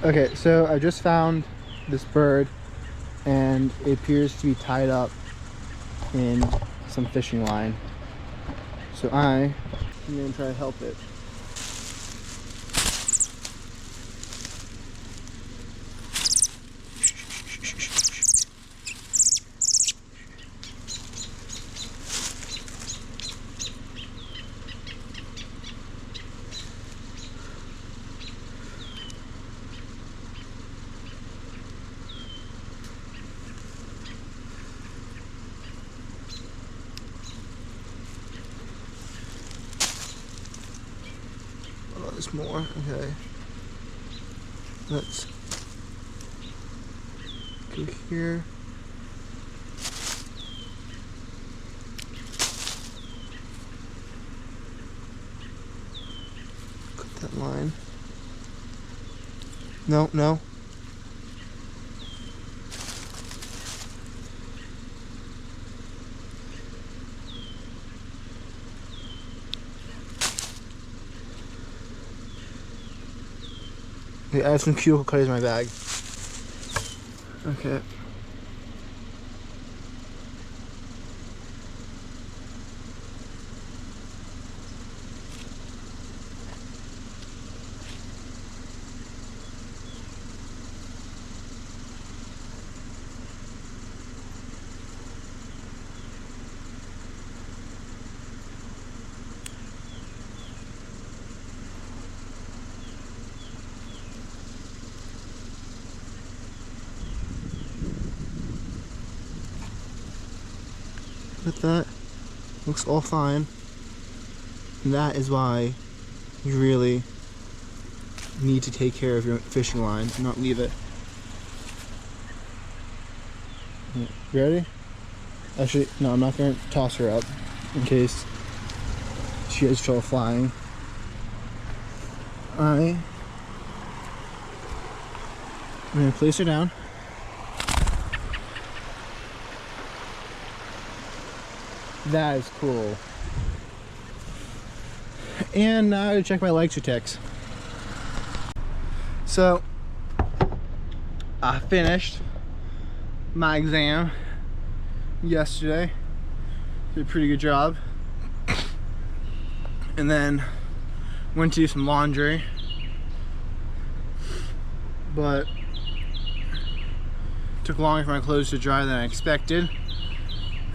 Okay, so I just found this bird and it appears to be tied up in some fishing line. So I am gonna try to help it. Oh, there's more. Okay. Let's go here. Cut that line. No, no. Okay, I have some cuticle cutters in my bag. Okay. Look at that. Looks all fine. And that is why you really need to take care of your fishing line and not leave it. You ready? Actually, no, I'm not going to toss her up in case she has trouble flying. I'm going to place her down. That is cool. And now to check my lecture text. So, I finished my exam yesterday. Did a pretty good job. And then went to do some laundry. But took longer for my clothes to dry than I expected.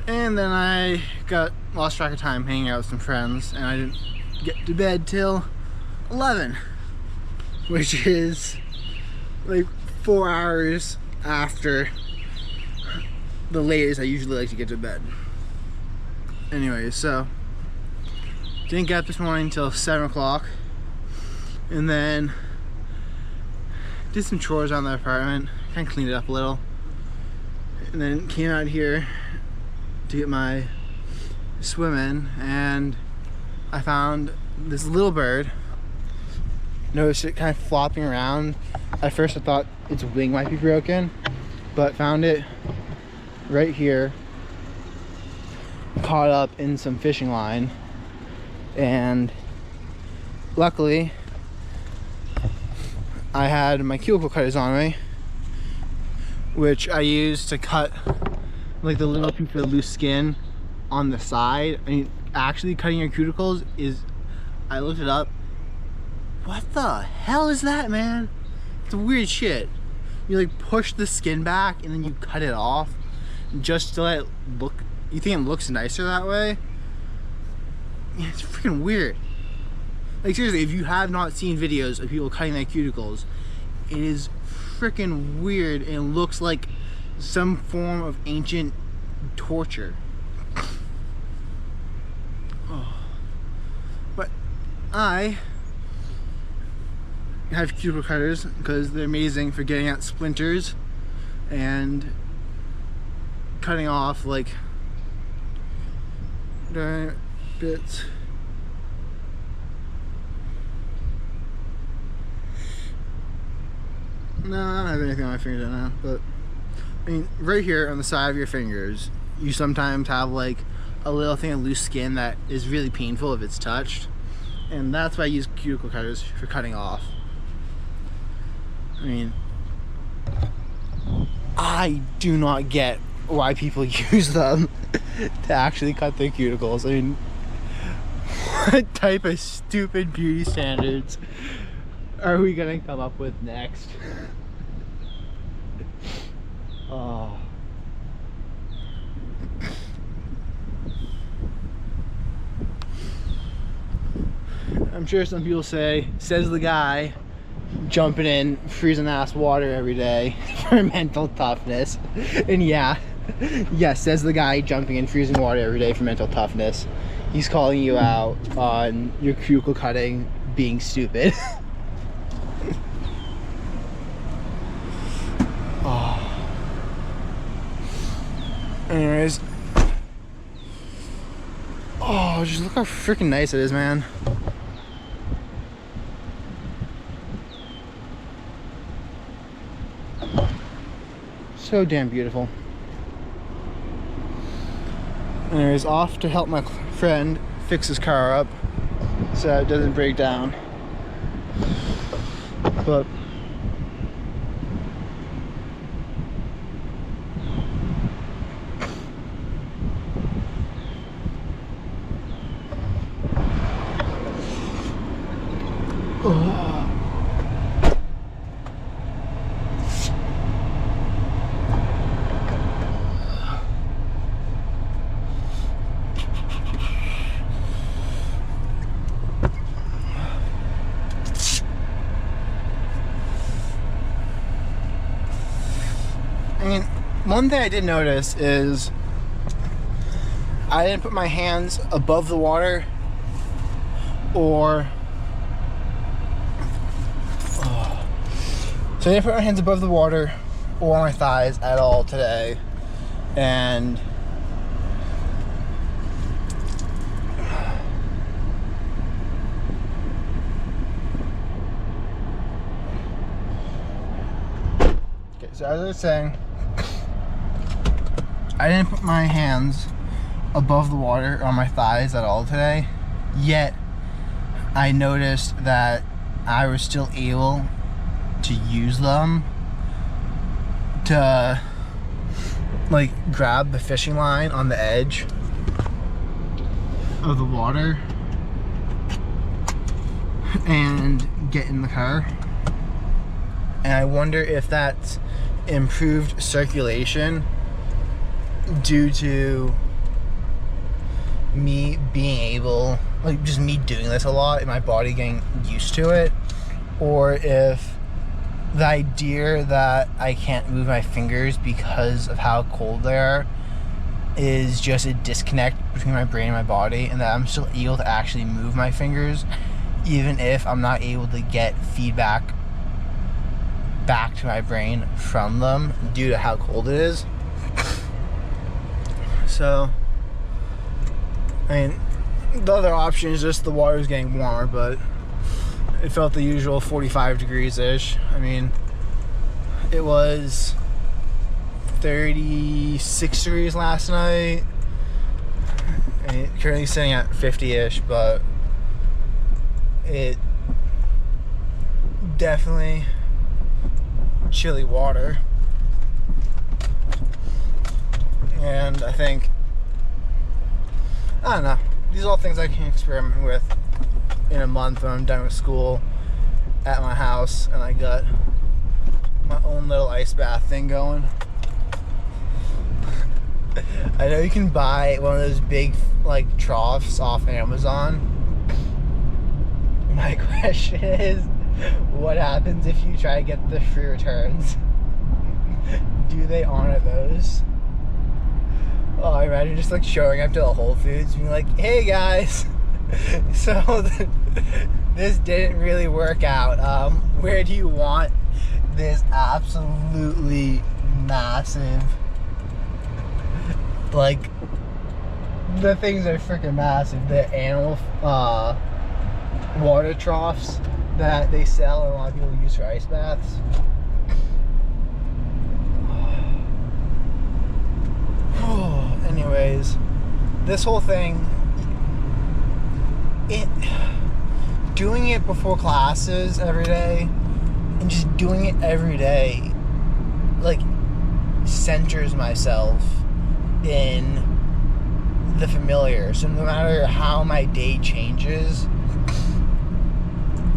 And then I lost track of time hanging out with some friends, and I didn't get to bed till 11, which is like 4 hours after the latest I usually like to get to bed. Anyway, so didn't get up this morning till 7 o'clock, and then did some chores around the apartment, kind of cleaned it up a little, and then came out here to get my swim in, and I found this little bird. Noticed it kind of flopping around. At first I thought its wing might be broken, but found it right here, caught up in some fishing line, and luckily I had my cuticle cutters on me, which I used to cut like the little piece of loose skin on the side. I mean, actually cutting your cuticles is, I looked it up, what the hell is that, man? It's weird shit. You like push the skin back and then you cut it off just to let it look, you think it looks nicer that way? Yeah, it's freaking weird. Like seriously, if you have not seen videos of people cutting their cuticles, it is freaking weird and it looks like some form of ancient torture. Oh. But I have cuticle cutters because they're amazing for getting out splinters and cutting off like giant bits. No, I don't have anything on my fingers right now, but I mean, right here on the side of your fingers, you sometimes have like a little thing of loose skin that is really painful if it's touched, and that's why I use cuticle cutters for cutting off. I mean, I do not get why people use them to actually cut their cuticles. I mean, what type of stupid beauty standards are we gonna come up with next? Oh. I'm sure some people say, says the guy jumping in freezing ass water every day for mental toughness. And yeah, says the guy jumping in freezing water every day for mental toughness. He's calling you out on your cuticle cutting being stupid. Oh. Anyways. Oh, just look how freaking nice it is, man. So damn beautiful. Anyways, off to help my friend fix his car up so it doesn't break down. But I mean, one thing I did notice is I didn't put my hands above the water or so I didn't put my hands above the water or my thighs at all today. And okay, so as I was saying, I didn't put my hands above the water on my thighs at all today, yet I noticed that I was still able to use them to like grab the fishing line on the edge of the water and get in the car. And I wonder if that's improved circulation due to me being able, like just me doing this a lot and my body getting used to it, or if the idea that I can't move my fingers because of how cold they are is just a disconnect between my brain and my body, and that I'm still able to actually move my fingers even if I'm not able to get feedback back to my brain from them due to how cold it is. So, I mean, the other option is just the water's getting warmer, but it felt the usual 45 degrees-ish. I mean, it was 36 degrees last night. And currently sitting at 50-ish, but it definitely chilly water. And I think, I don't know, these are all things I can experiment with in a month when I'm done with school at my house and I got my own little ice bath thing going. I know you can buy one of those big like troughs off Amazon. My question is, what happens if you try to get the free returns? Do they honor those? Oh, I imagine just like showing up to a Whole Foods and being like, hey guys, so this didn't really work out. Where do you want this absolutely massive, like, the things are freaking massive, the animal water troughs that they sell and a lot of people use for ice baths. Anyways, this whole thing, doing it before classes every day And just doing it every day, like, centers myself in the familiar. So no matter how my day changes,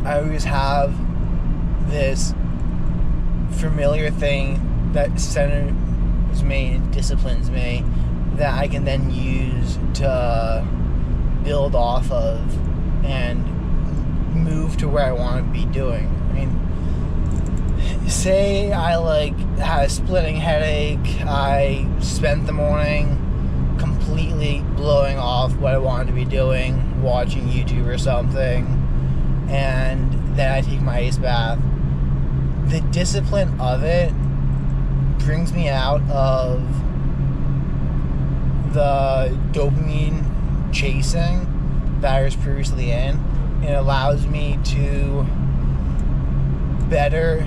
I always have this familiar thing that centers me and disciplines me that I can then use to build off of and move to where I want to be doing. I mean, say I had a splitting headache, I spent the morning completely blowing off what I wanted to be doing, watching YouTube or something, and then I take my ice bath. The discipline of it brings me out of the dopamine chasing that I was previously in. It allows me to better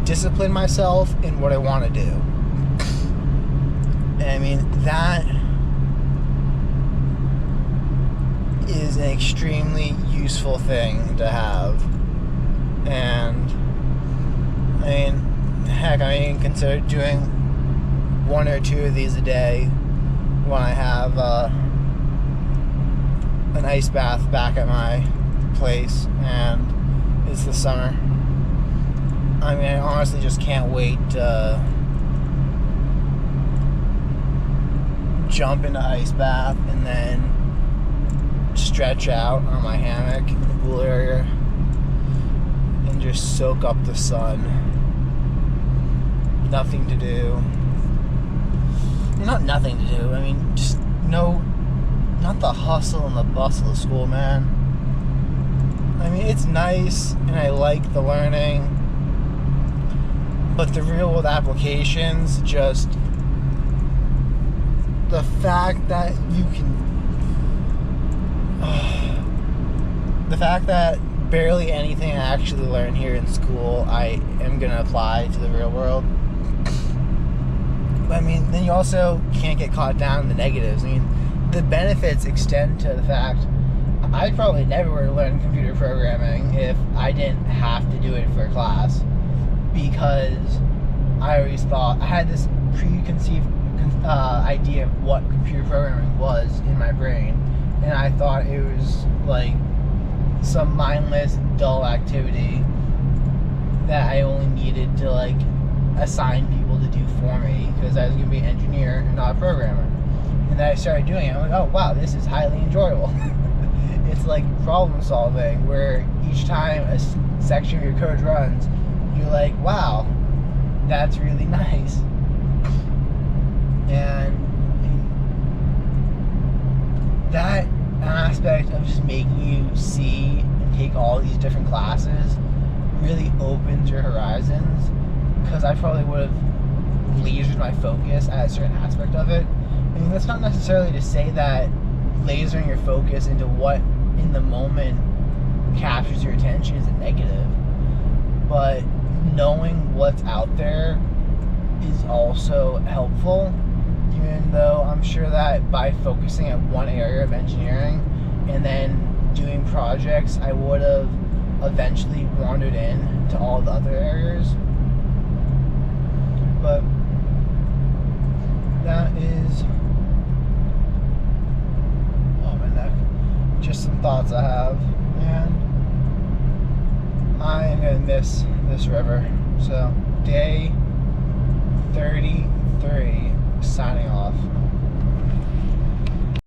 discipline myself in what I want to do. And I mean, that is an extremely useful thing to have. And I mean, heck, I even consider doing 1 or 2 of these a day when I have an ice bath back at my place and it's the summer. I mean, I honestly just can't wait to jump into ice bath and then stretch out on my hammock in the pool area and just soak up the sun. Nothing to do. Not nothing to do. I mean, just not the hustle and the bustle of school, man. I mean, it's nice and I like the learning, but the real world applications, just the fact that the fact that barely anything I actually learn here in school I am going to apply to the real world. But I mean, then you also can't get caught down in the negatives. I mean, the benefits extend to the fact I probably never would have learned computer programming if I didn't have to do it for a class, because I always thought I had this preconceived idea of what computer programming was in my brain, and I thought it was like some mindless, dull activity that I only needed to assign people to do for me because I was going to be an engineer and not a programmer. And then I started doing it. I'm like, oh wow, this is highly enjoyable. It's like problem solving, where each time a section of your code runs, you're like, wow, that's really nice. And that aspect of just making you see and take all these different classes really opens your horizons, because I probably would have lasered my focus at a certain aspect of it. I mean, that's not necessarily to say that lasering your focus into what in the moment captures your attention is a negative, but knowing what's out there is also helpful, even though I'm sure that by focusing at one area of engineering and then doing projects, I would have eventually wandered in to all the other areas. But that is, oh my neck, just some thoughts I have, and I am gonna miss this river. So day 33, signing off.